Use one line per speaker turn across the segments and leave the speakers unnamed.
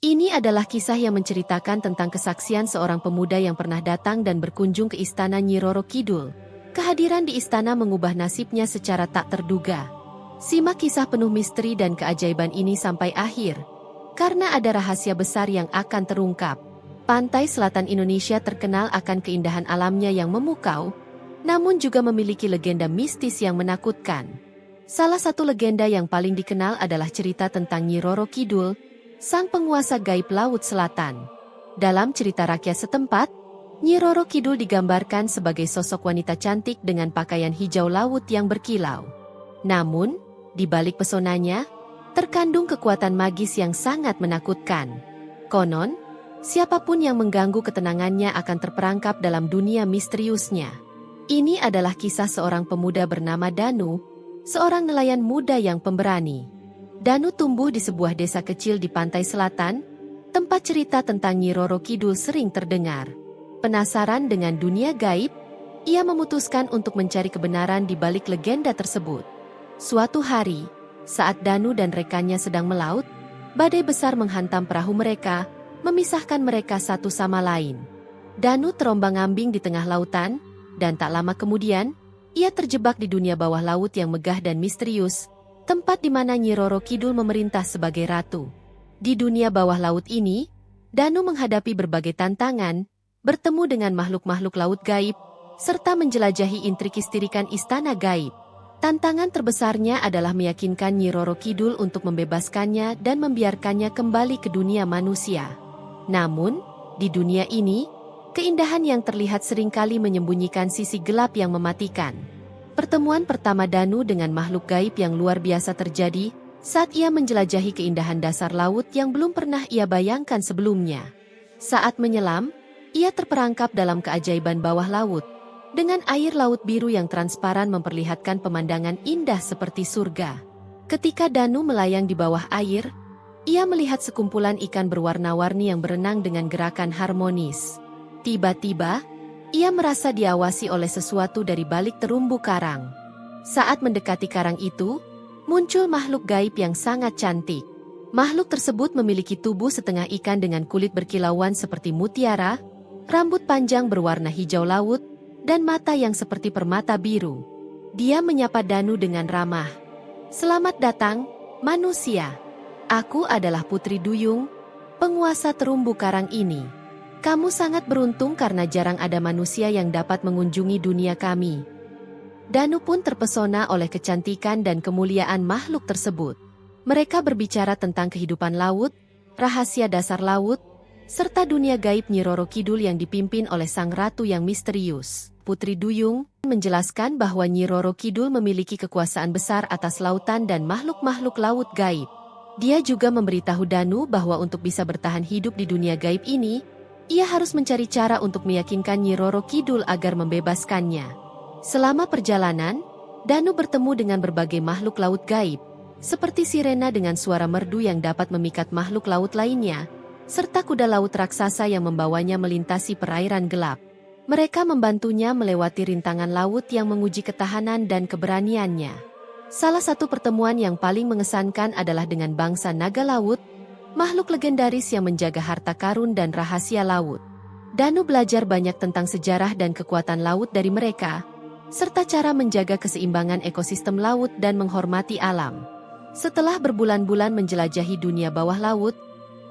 Ini adalah kisah yang menceritakan tentang kesaksian seorang pemuda yang pernah datang dan berkunjung ke istana Nyi Roro Kidul. Kehadiran di istana mengubah nasibnya secara tak terduga. Simak kisah penuh misteri dan keajaiban ini sampai akhir, karena ada rahasia besar yang akan terungkap. Pantai selatan Indonesia terkenal akan keindahan alamnya yang memukau, namun juga memiliki legenda mistis yang menakutkan. Salah satu legenda yang paling dikenal adalah cerita tentang Nyi Roro Kidul, sang penguasa gaib Laut Selatan. Dalam cerita rakyat setempat, Nyi Roro Kidul digambarkan sebagai sosok wanita cantik dengan pakaian hijau laut yang berkilau. Namun, di balik pesonanya, terkandung kekuatan magis yang sangat menakutkan. Konon, siapapun yang mengganggu ketenangannya akan terperangkap dalam dunia misteriusnya. Ini adalah kisah seorang pemuda bernama Danu, seorang nelayan muda yang pemberani. Danu tumbuh di sebuah desa kecil di pantai selatan, tempat cerita tentang Nyi Roro Kidul sering terdengar. Penasaran dengan dunia gaib, ia memutuskan untuk mencari kebenaran di balik legenda tersebut. Suatu hari, saat Danu dan rekannya sedang melaut, badai besar menghantam perahu mereka, memisahkan mereka satu sama lain. Danu terombang-ambing di tengah lautan, dan tak lama kemudian, ia terjebak di dunia bawah laut yang megah dan misterius, tempat di mana Nyi Roro Kidul memerintah sebagai ratu. Di dunia bawah laut ini, Danu menghadapi berbagai tantangan, bertemu dengan makhluk-makhluk laut gaib, serta menjelajahi intrik-istirikan istana gaib. Tantangan terbesarnya adalah meyakinkan Nyi Roro Kidul untuk membebaskannya dan membiarkannya kembali ke dunia manusia. Namun, di dunia ini, keindahan yang terlihat seringkali menyembunyikan sisi gelap yang mematikan. Pertemuan pertama Danu dengan makhluk gaib yang luar biasa terjadi saat ia menjelajahi keindahan dasar laut yang belum pernah ia bayangkan sebelumnya. Saat menyelam, ia terperangkap dalam keajaiban bawah laut, dengan air laut biru yang transparan memperlihatkan pemandangan indah seperti surga. Ketika Danu melayang di bawah air, ia melihat sekumpulan ikan berwarna-warni yang berenang dengan gerakan harmonis. Tiba-tiba, ia merasa diawasi oleh sesuatu dari balik terumbu karang. Saat mendekati karang itu, muncul makhluk gaib yang sangat cantik. Makhluk tersebut memiliki tubuh setengah ikan dengan kulit berkilauan seperti mutiara, rambut panjang berwarna hijau laut, dan mata yang seperti permata biru. Dia menyapa Danu dengan ramah. "Selamat datang, manusia. Aku adalah Putri Duyung, penguasa terumbu karang ini. Kamu sangat beruntung karena jarang ada manusia yang dapat mengunjungi dunia kami." Danu pun terpesona oleh kecantikan dan kemuliaan makhluk tersebut. Mereka berbicara tentang kehidupan laut, rahasia dasar laut, serta dunia gaib Nyi Roro Kidul yang dipimpin oleh sang ratu yang misterius. Putri Duyung menjelaskan bahwa Nyi Roro Kidul memiliki kekuasaan besar atas lautan dan makhluk-makhluk laut gaib. Dia juga memberitahu Danu bahwa untuk bisa bertahan hidup di dunia gaib ini, ia harus mencari cara untuk meyakinkan Nyi Roro Kidul agar membebaskannya. Selama perjalanan, Danu bertemu dengan berbagai makhluk laut gaib, seperti sirena dengan suara merdu yang dapat memikat makhluk laut lainnya, serta kuda laut raksasa yang membawanya melintasi perairan gelap. Mereka membantunya melewati rintangan laut yang menguji ketahanan dan keberaniannya. Salah satu pertemuan yang paling mengesankan adalah dengan bangsa naga laut, makhluk legendaris yang menjaga harta karun dan rahasia laut. Danu belajar banyak tentang sejarah dan kekuatan laut dari mereka, serta cara menjaga keseimbangan ekosistem laut dan menghormati alam. Setelah berbulan-bulan menjelajahi dunia bawah laut,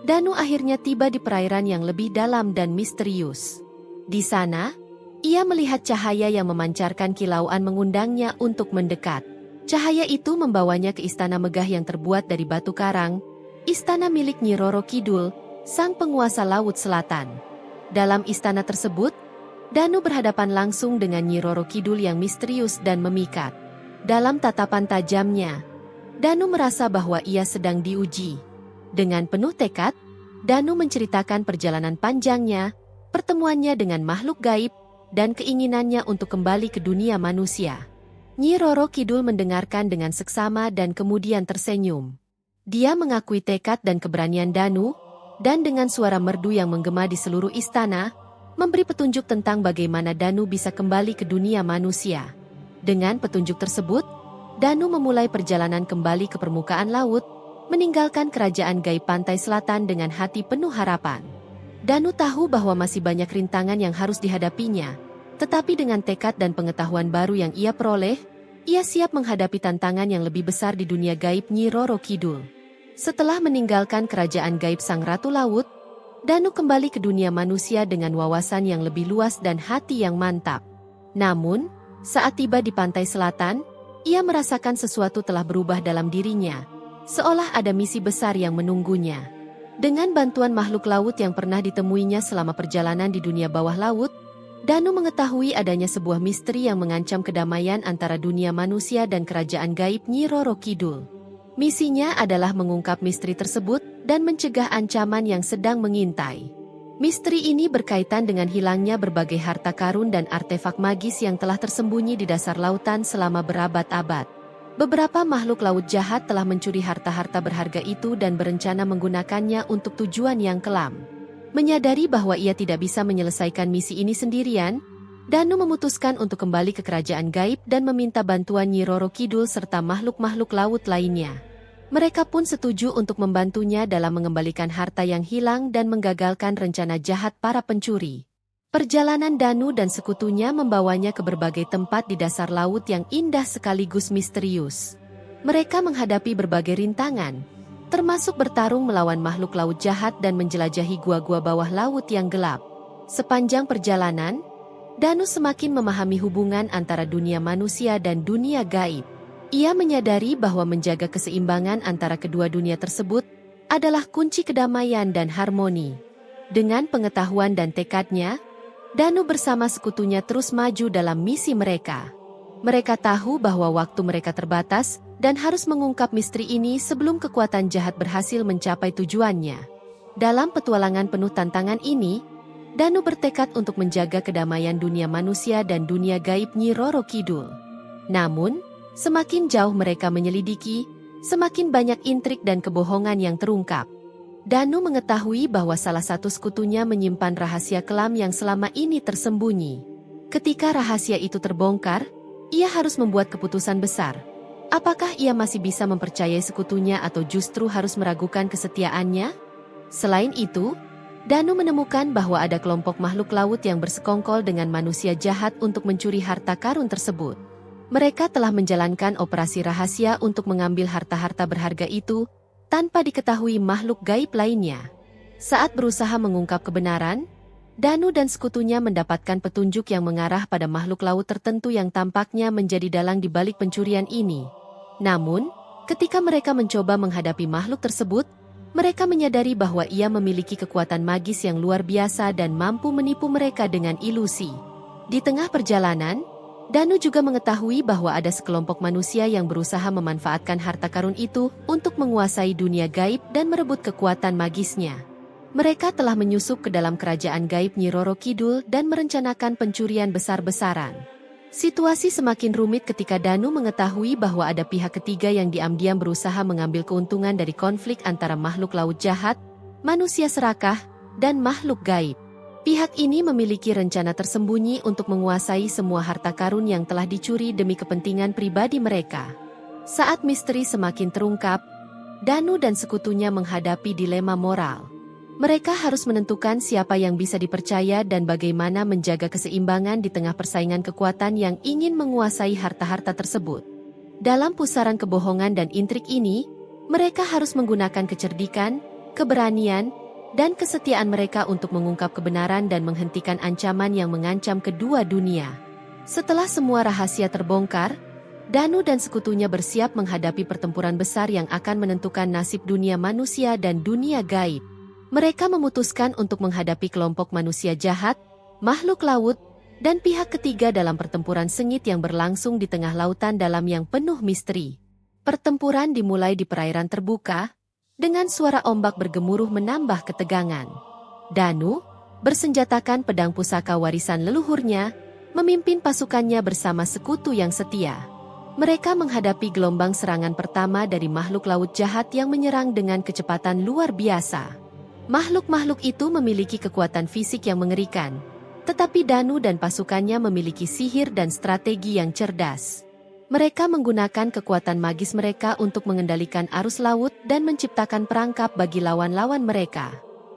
Danu akhirnya tiba di perairan yang lebih dalam dan misterius. Di sana, ia melihat cahaya yang memancarkan kilauan mengundangnya untuk mendekat. Cahaya itu membawanya ke istana megah yang terbuat dari batu karang, istana milik Nyi Roro Kidul, sang penguasa Laut Selatan. Dalam istana tersebut, Danu berhadapan langsung dengan Nyi Roro Kidul yang misterius dan memikat. Dalam tatapan tajamnya, Danu merasa bahwa ia sedang diuji. Dengan penuh tekad, Danu menceritakan perjalanan panjangnya, pertemuannya dengan makhluk gaib, dan keinginannya untuk kembali ke dunia manusia. Nyi Roro Kidul mendengarkan dengan seksama dan kemudian tersenyum. Dia mengakui tekad dan keberanian Danu, dan dengan suara merdu yang menggema di seluruh istana, memberi petunjuk tentang bagaimana Danu bisa kembali ke dunia manusia. Dengan petunjuk tersebut, Danu memulai perjalanan kembali ke permukaan laut, meninggalkan kerajaan gaib pantai selatan dengan hati penuh harapan. Danu tahu bahwa masih banyak rintangan yang harus dihadapinya, tetapi dengan tekad dan pengetahuan baru yang ia peroleh, ia siap menghadapi tantangan yang lebih besar di dunia gaib Nyi Roro Kidul. Setelah meninggalkan kerajaan gaib Sang Ratu Laut, Danu kembali ke dunia manusia dengan wawasan yang lebih luas dan hati yang mantap. Namun, saat tiba di pantai selatan, ia merasakan sesuatu telah berubah dalam dirinya, seolah ada misi besar yang menunggunya. Dengan bantuan makhluk laut yang pernah ditemuinya selama perjalanan di dunia bawah laut, Danu mengetahui adanya sebuah misteri yang mengancam kedamaian antara dunia manusia dan kerajaan gaib Nyi Roro Kidul. Misinya adalah mengungkap misteri tersebut dan mencegah ancaman yang sedang mengintai. Misteri ini berkaitan dengan hilangnya berbagai harta karun dan artefak magis yang telah tersembunyi di dasar lautan selama berabad-abad. Beberapa makhluk laut jahat telah mencuri harta-harta berharga itu dan berencana menggunakannya untuk tujuan yang kelam. Menyadari bahwa ia tidak bisa menyelesaikan misi ini sendirian, Danu memutuskan untuk kembali ke kerajaan gaib dan meminta bantuan Nyi Roro Kidul serta makhluk-makhluk laut lainnya. Mereka pun setuju untuk membantunya dalam mengembalikan harta yang hilang dan menggagalkan rencana jahat para pencuri. Perjalanan Danu dan sekutunya membawanya ke berbagai tempat di dasar laut yang indah sekaligus misterius. Mereka menghadapi berbagai rintangan, termasuk bertarung melawan makhluk laut jahat dan menjelajahi gua-gua bawah laut yang gelap. Sepanjang perjalanan, Danu semakin memahami hubungan antara dunia manusia dan dunia gaib. Ia menyadari bahwa menjaga keseimbangan antara kedua dunia tersebut adalah kunci kedamaian dan harmoni. Dengan pengetahuan dan tekadnya, Danu bersama sekutunya terus maju dalam misi mereka. Mereka tahu bahwa waktu mereka terbatas dan harus mengungkap misteri ini sebelum kekuatan jahat berhasil mencapai tujuannya. Dalam petualangan penuh tantangan ini, Danu bertekad untuk menjaga kedamaian dunia manusia dan dunia gaib Nyi Roro Kidul. Namun, semakin jauh mereka menyelidiki, semakin banyak intrik dan kebohongan yang terungkap. Danu mengetahui bahwa salah satu sekutunya menyimpan rahasia kelam yang selama ini tersembunyi. Ketika rahasia itu terbongkar, ia harus membuat keputusan besar. Apakah ia masih bisa mempercayai sekutunya atau justru harus meragukan kesetiaannya? Selain itu, Danu menemukan bahwa ada kelompok makhluk laut yang bersekongkol dengan manusia jahat untuk mencuri harta karun tersebut. Mereka telah menjalankan operasi rahasia untuk mengambil harta-harta berharga itu tanpa diketahui makhluk gaib lainnya. Saat berusaha mengungkap kebenaran, Danu dan sekutunya mendapatkan petunjuk yang mengarah pada makhluk laut tertentu yang tampaknya menjadi dalang di balik pencurian ini. Namun, ketika mereka mencoba menghadapi makhluk tersebut, mereka menyadari bahwa ia memiliki kekuatan magis yang luar biasa dan mampu menipu mereka dengan ilusi. Di tengah perjalanan, Danu juga mengetahui bahwa ada sekelompok manusia yang berusaha memanfaatkan harta karun itu untuk menguasai dunia gaib dan merebut kekuatan magisnya. Mereka telah menyusup ke dalam kerajaan gaib Nyi Roro Kidul dan merencanakan pencurian besar-besaran. Situasi semakin rumit ketika Danu mengetahui bahwa ada pihak ketiga yang diam-diam berusaha mengambil keuntungan dari konflik antara makhluk laut jahat, manusia serakah, dan makhluk gaib. Pihak ini memiliki rencana tersembunyi untuk menguasai semua harta karun yang telah dicuri demi kepentingan pribadi mereka. Saat misteri semakin terungkap, Danu dan sekutunya menghadapi dilema moral. Mereka harus menentukan siapa yang bisa dipercaya dan bagaimana menjaga keseimbangan di tengah persaingan kekuatan yang ingin menguasai harta-harta tersebut. Dalam pusaran kebohongan dan intrik ini, mereka harus menggunakan kecerdikan, keberanian, dan kesetiaan mereka untuk mengungkap kebenaran dan menghentikan ancaman yang mengancam kedua dunia. Setelah semua rahasia terbongkar, Danu dan sekutunya bersiap menghadapi pertempuran besar yang akan menentukan nasib dunia manusia dan dunia gaib. Mereka memutuskan untuk menghadapi kelompok manusia jahat, makhluk laut, dan pihak ketiga dalam pertempuran sengit yang berlangsung di tengah lautan dalam yang penuh misteri. Pertempuran dimulai di perairan terbuka, dengan suara ombak bergemuruh menambah ketegangan. Danu, bersenjatakan pedang pusaka warisan leluhurnya, memimpin pasukannya bersama sekutu yang setia. Mereka menghadapi gelombang serangan pertama dari makhluk laut jahat yang menyerang dengan kecepatan luar biasa. Makhluk-makhluk itu memiliki kekuatan fisik yang mengerikan, tetapi Danu dan pasukannya memiliki sihir dan strategi yang cerdas. Mereka menggunakan kekuatan magis mereka untuk mengendalikan arus laut dan menciptakan perangkap bagi lawan-lawan mereka.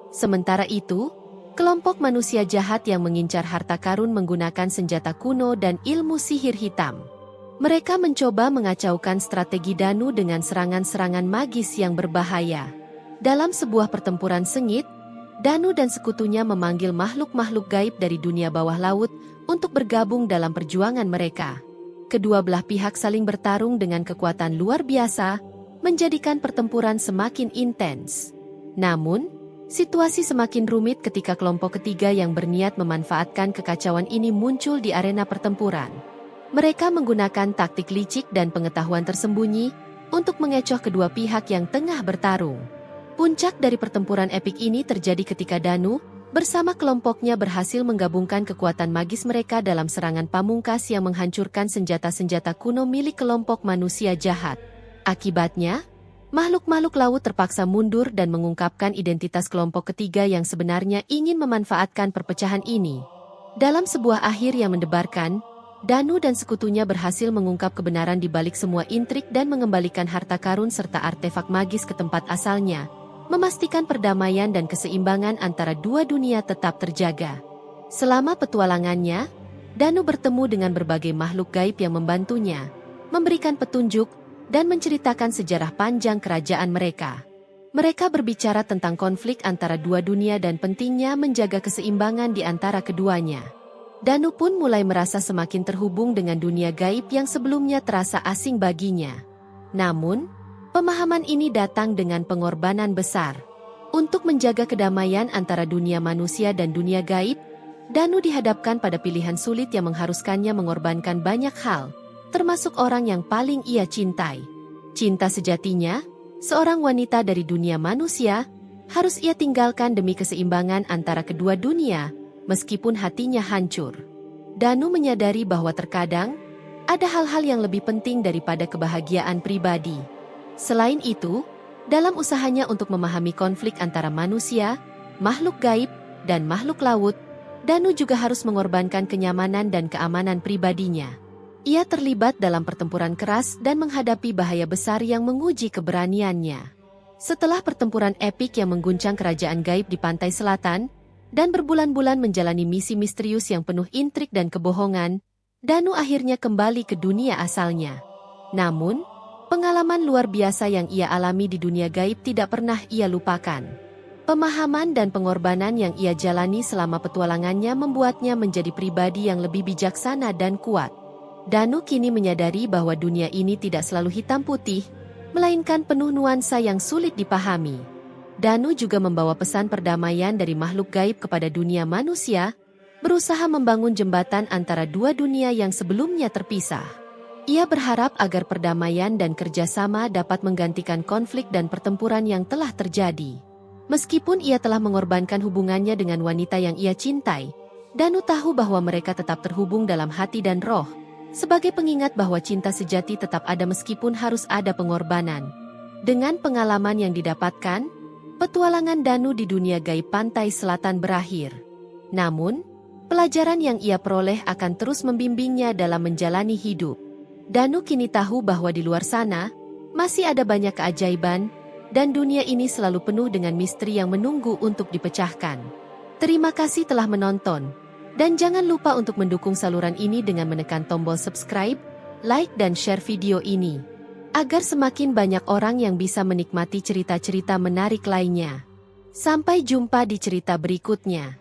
Sementara itu, kelompok manusia jahat yang mengincar harta karun menggunakan senjata kuno dan ilmu sihir hitam. Mereka mencoba mengacaukan strategi Danu dengan serangan-serangan magis yang berbahaya. Dalam sebuah pertempuran sengit, Danu dan sekutunya memanggil makhluk-makhluk gaib dari dunia bawah laut untuk bergabung dalam perjuangan mereka. Kedua belah pihak saling bertarung dengan kekuatan luar biasa, menjadikan pertempuran semakin intens. Namun, situasi semakin rumit ketika kelompok ketiga yang berniat memanfaatkan kekacauan ini muncul di arena pertempuran. Mereka menggunakan taktik licik dan pengetahuan tersembunyi untuk mengecoh kedua pihak yang tengah bertarung. Puncak dari pertempuran epik ini terjadi ketika Danu bersama kelompoknya berhasil menggabungkan kekuatan magis mereka dalam serangan pamungkas yang menghancurkan senjata-senjata kuno milik kelompok manusia jahat. Akibatnya, makhluk-makhluk laut terpaksa mundur dan mengungkapkan identitas kelompok ketiga yang sebenarnya ingin memanfaatkan perpecahan ini. Dalam sebuah akhir yang mendebarkan, Danu dan sekutunya berhasil mengungkap kebenaran di balik semua intrik dan mengembalikan harta karun serta artefak magis ke tempat asalnya, memastikan perdamaian dan keseimbangan antara dua dunia tetap terjaga. Selama petualangannya, Danu bertemu dengan berbagai makhluk gaib yang membantunya, memberikan petunjuk, dan menceritakan sejarah panjang kerajaan mereka. Mereka berbicara tentang konflik antara dua dunia dan pentingnya menjaga keseimbangan di antara keduanya. Danu pun mulai merasa semakin terhubung dengan dunia gaib yang sebelumnya terasa asing baginya. Namun, pemahaman ini datang dengan pengorbanan besar. Untuk menjaga kedamaian antara dunia manusia dan dunia gaib, Danu dihadapkan pada pilihan sulit yang mengharuskannya mengorbankan banyak hal, termasuk orang yang paling ia cintai. Cinta sejatinya, seorang wanita dari dunia manusia, harus ia tinggalkan demi keseimbangan antara kedua dunia, meskipun hatinya hancur. Danu menyadari bahwa terkadang, ada hal-hal yang lebih penting daripada kebahagiaan pribadi. Selain itu, dalam usahanya untuk memahami konflik antara manusia, makhluk gaib, dan makhluk laut, Danu juga harus mengorbankan kenyamanan dan keamanan pribadinya. Ia terlibat dalam pertempuran keras dan menghadapi bahaya besar yang menguji keberaniannya. Setelah pertempuran epik yang mengguncang kerajaan gaib di pantai selatan, dan berbulan-bulan menjalani misi misterius yang penuh intrik dan kebohongan, Danu akhirnya kembali ke dunia asalnya. Namun, pengalaman luar biasa yang ia alami di dunia gaib tidak pernah ia lupakan. Pemahaman dan pengorbanan yang ia jalani selama petualangannya membuatnya menjadi pribadi yang lebih bijaksana dan kuat. Danu kini menyadari bahwa dunia ini tidak selalu hitam putih, melainkan penuh nuansa yang sulit dipahami. Danu juga membawa pesan perdamaian dari makhluk gaib kepada dunia manusia, berusaha membangun jembatan antara dua dunia yang sebelumnya terpisah. Ia berharap agar perdamaian dan kerjasama dapat menggantikan konflik dan pertempuran yang telah terjadi. Meskipun ia telah mengorbankan hubungannya dengan wanita yang ia cintai, Danu tahu bahwa mereka tetap terhubung dalam hati dan roh, sebagai pengingat bahwa cinta sejati tetap ada meskipun harus ada pengorbanan. Dengan pengalaman yang didapatkan, petualangan Danu di dunia gaib pantai selatan berakhir. Namun, pelajaran yang ia peroleh akan terus membimbingnya dalam menjalani hidup. Danu kini tahu bahwa di luar sana, masih ada banyak keajaiban, dan dunia ini selalu penuh dengan misteri yang menunggu untuk dipecahkan. Terima kasih telah menonton, dan jangan lupa untuk mendukung saluran ini dengan menekan tombol subscribe, like dan share video ini, agar semakin banyak orang yang bisa menikmati cerita-cerita menarik lainnya. Sampai jumpa di cerita berikutnya.